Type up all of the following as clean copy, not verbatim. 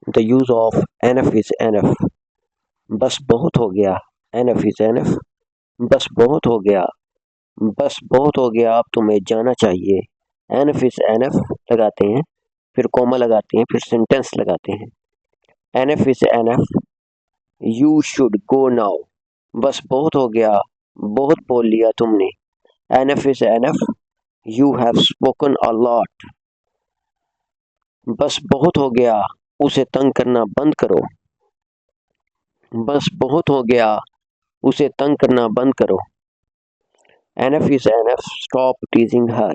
The use of enough is enough. बस बहुत हो गया. Enough is enough. बस बहुत हो गया. बस बहुत हो गया, अब तुम्हें जाना चाहिए. Enough is enough लगाते हैं, फिर कॉमा लगाते हैं, फिर सेंटेंस लगाते हैं. Enough is enough. You should go now. बस बहुत हो गया, बहुत बोल लिया तुमने. Enough is enough. You have spoken a lot. बस बहुत हो गया, उसे तंग करना बंद करो. बस बहुत हो गया, उसे तंग करना बंद करो. Enough is enough. Stop teasing her.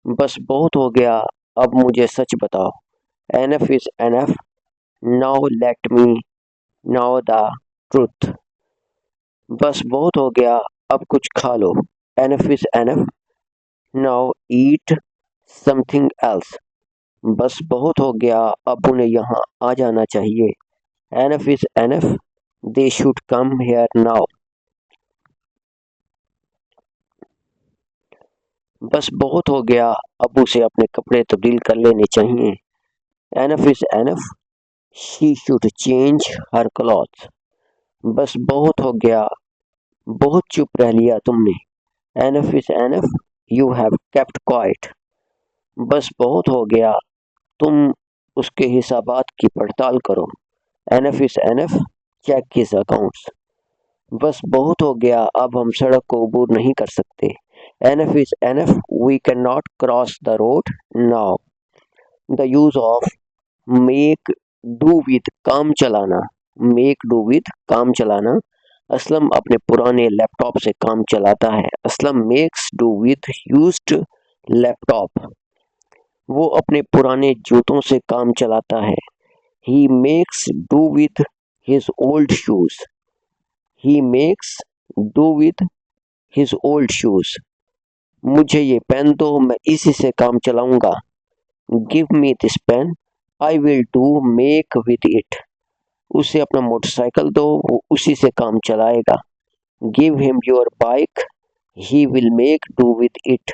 बस बहुत हो गया, अब मुझे सच बताओ. Enough is enough. Now let me know the truth. बस बहुत हो गया, अब कुछ खा लो. Enough is enough. Now eat something else. बस बहुत हो गया, अब उन्हें यहाँ आ जाना चाहिए. Enough is enough. They should come here now. बस बहुत हो गया, अब उसे अपने कपड़े तब्दील कर लेने चाहिए. Enough is enough. She should change her clothes. बस बहुत हो गया, बहुत चुप रह लिया तुमने. Enough is enough. You have kept quiet. बस बहुत हो गया, तुम उसके हिसाबात की पड़ताल करो. Enough is enough. Check his accounts. बस बहुत हो गया, अब हम सड़क को अबूर नहीं कर सकते. Enough is enough. We cannot cross the road now. The use of make do with काम चलाना. Make do with काम चलाना. असलम अपने पुराने लैपटॉप से काम चलाता है. Aslam makes do with used laptop. वो अपने पुराने जूतों से काम चलाता है. He makes do with his old shoes. He makes do with his old shoes. मुझे ये पेन दो, मैं इसी से काम चलाऊंगा. Give me this pen. I will do make with it. उसे अपना मोटरसाइकिल दो, वो उसी से काम चलाएगा. Give him your bike. He will make do with it.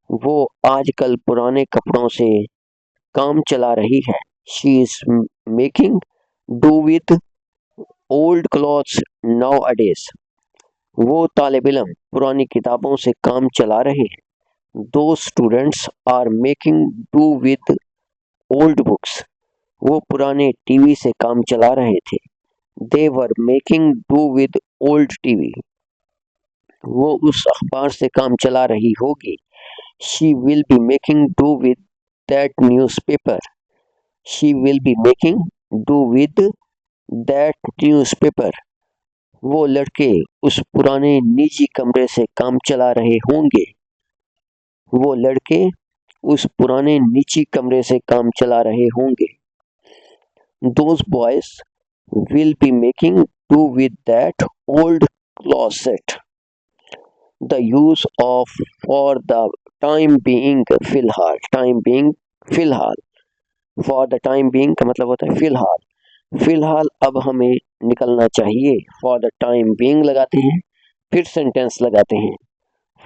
वो आजकल पुराने कपड़ों से काम चला रही है. She is making do with old clothes nowadays. वो तालिब-इल्म पुरानी किताबों से काम चला रहे हैं. Those students are making do with old books. वो पुराने टीवी से काम चला रहे थे. They were making do with old TV. वो उस अखबार से काम चला रही होगी. She will be making do with that newspaper. She will be making do with that newspaper. वो लड़के उस पुराने निजी कमरे से काम चला रहे होंगे. वो लड़के उस पुराने निजी कमरे से काम चला रहे होंगे. Those boys will be making do with that old closet. The use of for the time being फिलहाल. Time being फिलहाल. For the time being का मतलब होता है फिलहाल. फिलहाल अब हमें निकलना चाहिए. For the time being लगाते हैं, फिर सेंटेंस लगाते हैं.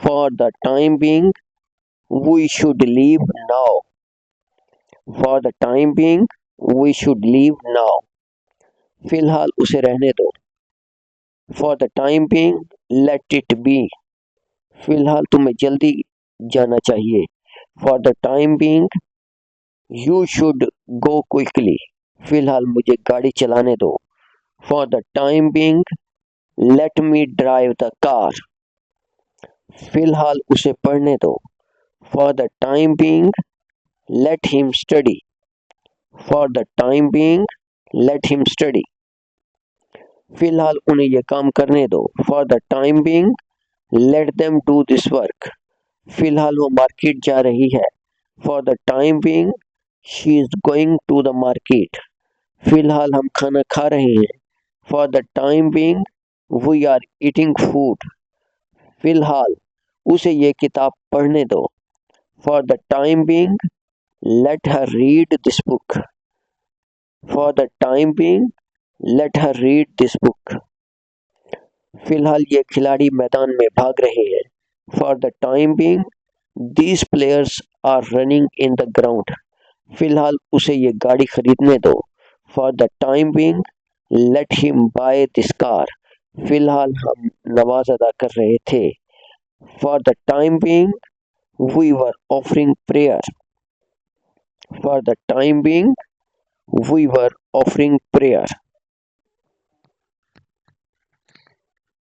For the time being we should leave now. For the time being we should leave now. फिलहाल उसे रहने दो. For the time being let it be. फिलहाल तुम्हें जल्दी जाना चाहिए. For the time being you should go quickly. फिलहाल मुझे गाड़ी चलाने दो. For the time being let me drive the car. फिलहाल उसे पढ़ने दो. For the time being let him study. For the time being let him study. फिलहाल उन्हें यह काम करने दो. For the time being let them do this work. फिलहाल वो मार्केट जा रही है. For the time being she is going to the market. फिलहाल हम खाना खा रहे हैं. For the time being we are eating food. फिलहाल उसे ये किताब पढ़ने दो. For the time being let her read this book. For the time being let her read this book. फिलहाल ये खिलाड़ी मैदान में भाग रहे हैं. For the time being these players are running in the ground. फिलहाल उसे ये गाड़ी खरीदने दो. For the time being, let him buy this car. फिलहाल हम नमाज अदा कर रहे थे. For the time being, we were offering prayer. For the time being, we were offering prayer.